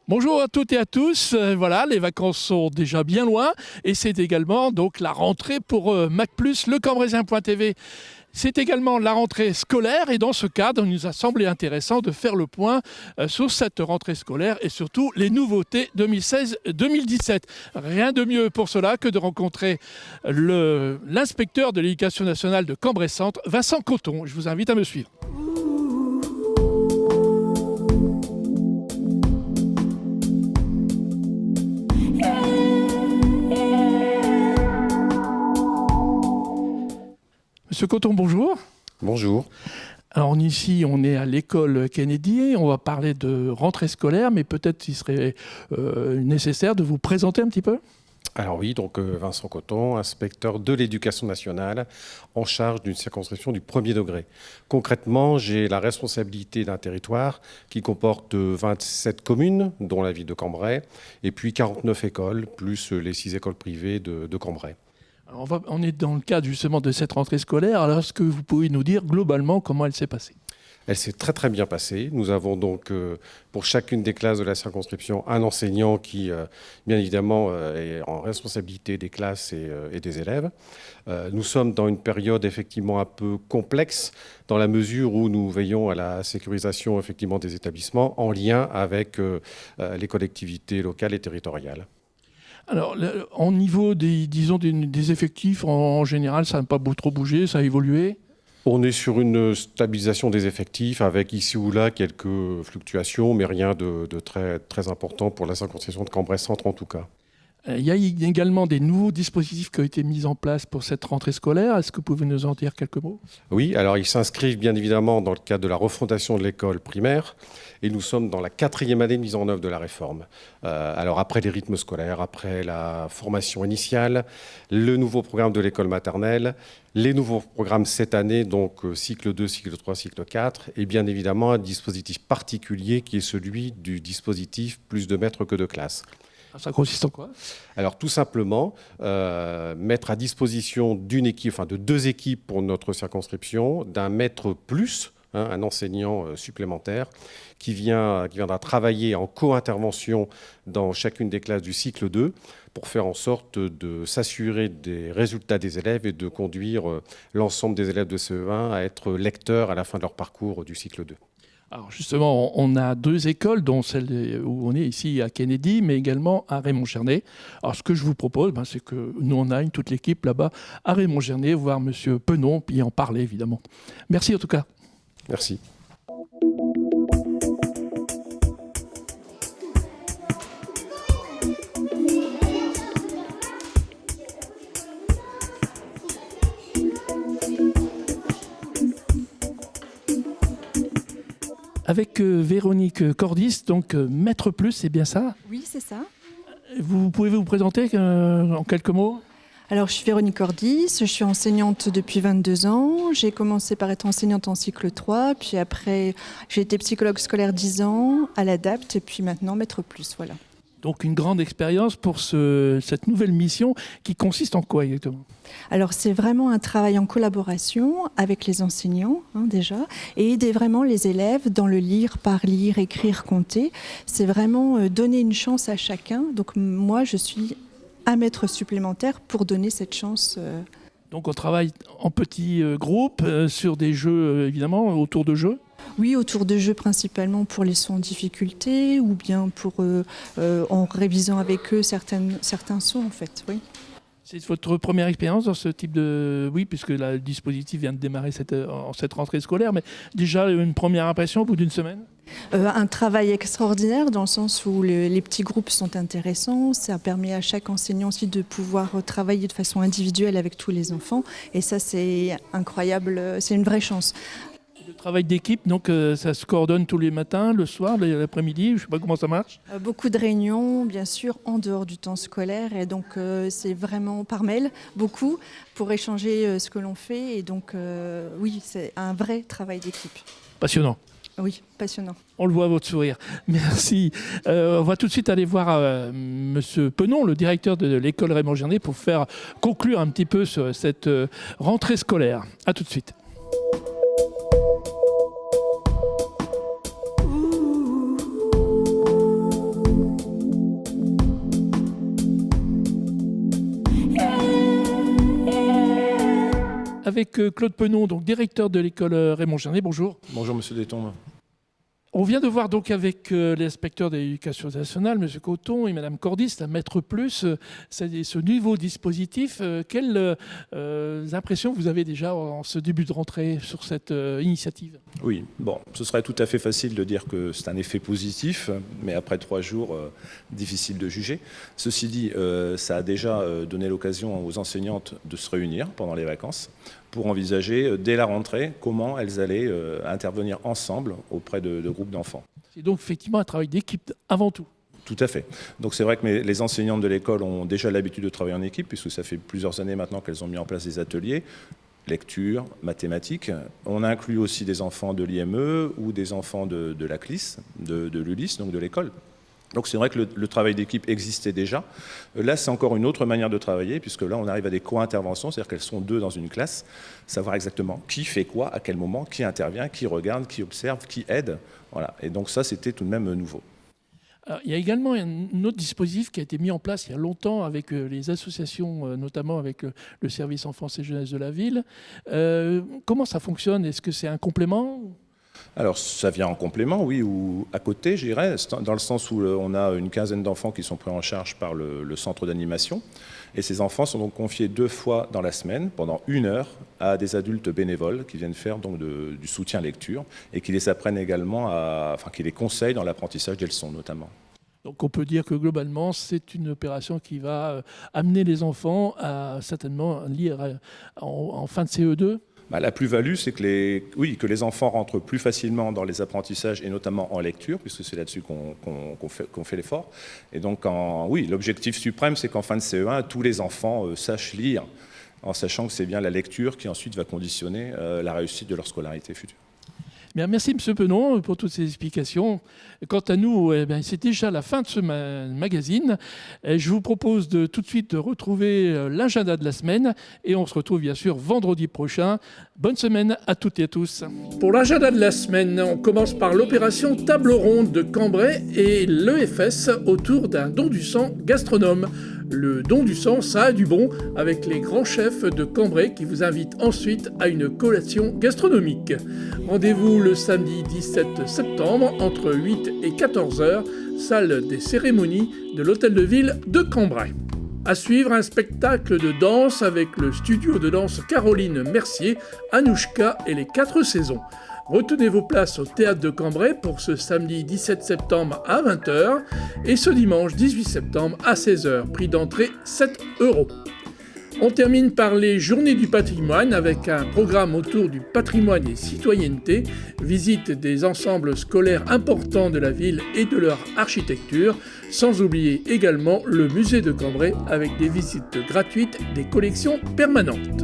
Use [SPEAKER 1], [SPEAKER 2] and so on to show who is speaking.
[SPEAKER 1] Bonjour à toutes et à tous. Voilà, les vacances sont déjà bien loin et c'est également donc la rentrée pour Mac+, lecambréisien.tv. C'est également la rentrée scolaire et dans ce cadre, il nous a semblé intéressant de faire le point sur cette rentrée scolaire et surtout les nouveautés 2016-2017. Rien de mieux pour cela que de rencontrer l'inspecteur de l'éducation nationale de Cambrai-Centre, Vincent Coton. Je vous invite à me suivre. Monsieur Coton, bonjour.
[SPEAKER 2] Bonjour.
[SPEAKER 1] Alors ici, on est à l'école Kennedy, on va parler de rentrée scolaire, mais peut-être il serait nécessaire de vous présenter un petit peu.
[SPEAKER 2] Alors oui, donc Vincent Coton, inspecteur de l'éducation nationale, en charge d'une circonscription du premier degré. Concrètement, j'ai la responsabilité d'un territoire qui comporte 27 communes, dont la ville de Cambrai, et puis 49 écoles, plus les 6 écoles privées de Cambrai.
[SPEAKER 1] Alors on est dans le cadre justement de cette rentrée scolaire. Alors est-ce que vous pouvez nous dire globalement comment elle s'est passée ?
[SPEAKER 2] Elle s'est très très bien passée. Nous avons donc pour chacune des classes de la circonscription un enseignant qui bien évidemment est en responsabilité des classes et des élèves. Nous sommes dans une période effectivement un peu complexe dans la mesure où nous veillons à la sécurisation effectivement des établissements en lien avec les collectivités locales et territoriales.
[SPEAKER 1] Alors, au niveau des effectifs, en général, ça n'a pas trop bougé, ça a évolué.
[SPEAKER 2] On est sur une stabilisation des effectifs avec ici ou là quelques fluctuations, mais rien de très, très important pour la circonscription de Cambrai-Centre en tout cas.
[SPEAKER 1] Il y a également des nouveaux dispositifs qui ont été mis en place pour cette rentrée scolaire. Est-ce que vous pouvez nous en dire quelques mots ?
[SPEAKER 2] Oui, alors ils s'inscrivent bien évidemment dans le cadre de la refondation de l'école primaire et nous sommes dans la 4e année de mise en œuvre de la réforme. Alors après les rythmes scolaires, après la formation initiale, le nouveau programme de l'école maternelle, les nouveaux programmes cette année, donc cycle 2, cycle 3, cycle 4, et bien évidemment un dispositif particulier qui est celui du dispositif plus de maîtres que de classe.
[SPEAKER 1] Ça consiste en quoi ?
[SPEAKER 2] Alors tout simplement, mettre à disposition d'une équipe, enfin de 2 équipes pour notre circonscription, d'un maître plus, un enseignant supplémentaire, qui viendra travailler en co-intervention dans chacune des classes du cycle 2 pour faire en sorte de s'assurer des résultats des élèves et de conduire l'ensemble des élèves de CE1 à être lecteurs à la fin de leur parcours du cycle 2.
[SPEAKER 1] Alors justement, on a 2 écoles, dont celle où on est ici à Kennedy, mais également à Raymond-Chernay. Alors ce que je vous propose, c'est que nous on aille toute l'équipe là-bas à Raymond-Chernay, voir Monsieur Penon, puis en parler évidemment. Merci en tout cas.
[SPEAKER 2] Merci.
[SPEAKER 1] Avec Véronique Cordis, donc Maître Plus, c'est bien ça ?
[SPEAKER 3] Oui, c'est ça.
[SPEAKER 1] Vous pouvez vous présenter en quelques mots ?
[SPEAKER 3] Alors, je suis Véronique Cordis, je suis enseignante depuis 22 ans. J'ai commencé par être enseignante en cycle 3, puis après, j'ai été psychologue scolaire 10 ans, à l'ADAPT, et puis maintenant Maître Plus, voilà.
[SPEAKER 1] Donc une grande expérience pour cette nouvelle mission qui consiste en quoi exactement ?
[SPEAKER 3] Alors c'est vraiment un travail en collaboration avec les enseignants déjà et aider vraiment les élèves dans le lire, parler, écrire, compter. C'est vraiment donner une chance à chacun. Donc moi je suis un maître supplémentaire pour donner cette chance.
[SPEAKER 1] Donc on travaille en petits groupes sur des jeux évidemment autour de jeux ?
[SPEAKER 3] Oui, autour de jeux principalement pour les sons en difficulté ou bien pour en révisant avec eux certains sons en fait, oui.
[SPEAKER 1] C'est votre première expérience dans ce type de... Oui, puisque le dispositif vient de démarrer cette rentrée scolaire, mais déjà une première impression au bout d'une semaine ?
[SPEAKER 3] Un travail extraordinaire dans le sens où les petits groupes sont intéressants. Ça permet à chaque enseignant aussi de pouvoir travailler de façon individuelle avec tous les enfants. Et ça, c'est incroyable, c'est une vraie chance.
[SPEAKER 1] Le travail d'équipe, donc ça se coordonne tous les matins, le soir, l'après-midi, je ne sais pas comment ça marche.
[SPEAKER 3] Beaucoup de réunions, bien sûr, en dehors du temps scolaire. Et donc, c'est vraiment par mail, beaucoup, pour échanger ce que l'on fait. Et donc, oui, c'est un vrai travail d'équipe.
[SPEAKER 1] Passionnant.
[SPEAKER 3] Oui, passionnant.
[SPEAKER 1] On le voit à votre sourire. Merci. On va tout de suite aller voir Monsieur Penon, le directeur de l'école Raymond-Chernay, pour faire conclure un petit peu cette rentrée scolaire. À tout de suite. avec Claude Penon, donc directeur de l'école Raymond Gernet. Bonjour.
[SPEAKER 4] Bonjour Monsieur Destombes.
[SPEAKER 1] On vient de voir donc avec l'inspecteur de l'éducation nationale, M. Coton, et Mme Cordis, la Maître Plus, ce nouveau dispositif. Quelles impressions vous avez déjà en ce début de rentrée sur cette initiative ?
[SPEAKER 4] Oui, bon, ce serait tout à fait facile de dire que c'est un effet positif, mais après 3 jours, difficile de juger. Ceci dit, ça a déjà donné l'occasion aux enseignantes de se réunir pendant les vacances pour envisager, dès la rentrée, comment elles allaient intervenir ensemble auprès de groupes d'enfants.
[SPEAKER 1] C'est donc effectivement un travail d'équipe avant tout.
[SPEAKER 4] Tout à fait. Donc c'est vrai que les enseignantes de l'école ont déjà l'habitude de travailler en équipe, puisque ça fait plusieurs années maintenant qu'elles ont mis en place des ateliers, lecture, mathématiques. On inclut aussi des enfants de l'IME ou des enfants de la CLIS, de l'ULIS, donc de l'école. Donc c'est vrai que le travail d'équipe existait déjà. Là, c'est encore une autre manière de travailler, puisque là, on arrive à des co-interventions, c'est-à-dire qu'elles sont 2 dans une classe, savoir exactement qui fait quoi, à quel moment, qui intervient, qui regarde, qui observe, qui aide. Voilà. Et donc ça, c'était tout de même nouveau.
[SPEAKER 1] Alors, il y a également un autre dispositif qui a été mis en place il y a longtemps avec les associations, notamment avec le service enfance et jeunesse de la ville. Comment ça fonctionne ? Est-ce que c'est un complément ?
[SPEAKER 4] Alors, ça vient en complément, oui, ou à côté, je dirais, dans le sens où on a une quinzaine d'enfants qui sont pris en charge par le centre d'animation. Et ces enfants sont donc confiés 2 fois dans la semaine, pendant 1 heure, à des adultes bénévoles qui viennent faire donc du soutien lecture et qui les apprennent également, qui les conseillent dans l'apprentissage des leçons notamment.
[SPEAKER 1] Donc on peut dire que globalement, c'est une opération qui va amener les enfants à certainement lire en fin de CE2.
[SPEAKER 4] La plus-value, c'est que les enfants rentrent plus facilement dans les apprentissages et notamment en lecture, puisque c'est là-dessus qu'on fait l'effort. Et donc, l'objectif suprême, c'est qu'en fin de CE1, tous les enfants sachent lire, en sachant que c'est bien la lecture qui ensuite va conditionner la réussite de leur scolarité future.
[SPEAKER 1] Bien, merci M. Penon pour toutes ces explications. Quant à nous, c'est déjà la fin de ce magazine. Je vous propose tout de suite de retrouver l'agenda de la semaine et on se retrouve bien sûr vendredi prochain. Bonne semaine à toutes et à tous. Pour l'agenda de la semaine, on commence par l'opération Table Ronde de Cambrai et l'EFS autour d'un don du sang gastronome. Le don du sang, ça a du bon, avec les grands chefs de Cambrai qui vous invitent ensuite à une collation gastronomique. Rendez-vous le samedi 17 septembre entre 8 et 14 h, salle des cérémonies de l'Hôtel de Ville de Cambrai. À suivre, un spectacle de danse avec le studio de danse Caroline Mercier, Anouchka et les 4 saisons. Retenez vos places au Théâtre de Cambrai pour ce samedi 17 septembre à 20 h et ce dimanche 18 septembre à 16 h. Prix d'entrée 7 €. On termine par les Journées du patrimoine avec un programme autour du patrimoine et citoyenneté, visite des ensembles scolaires importants de la ville et de leur architecture, sans oublier également le musée de Cambrai avec des visites gratuites des collections permanentes.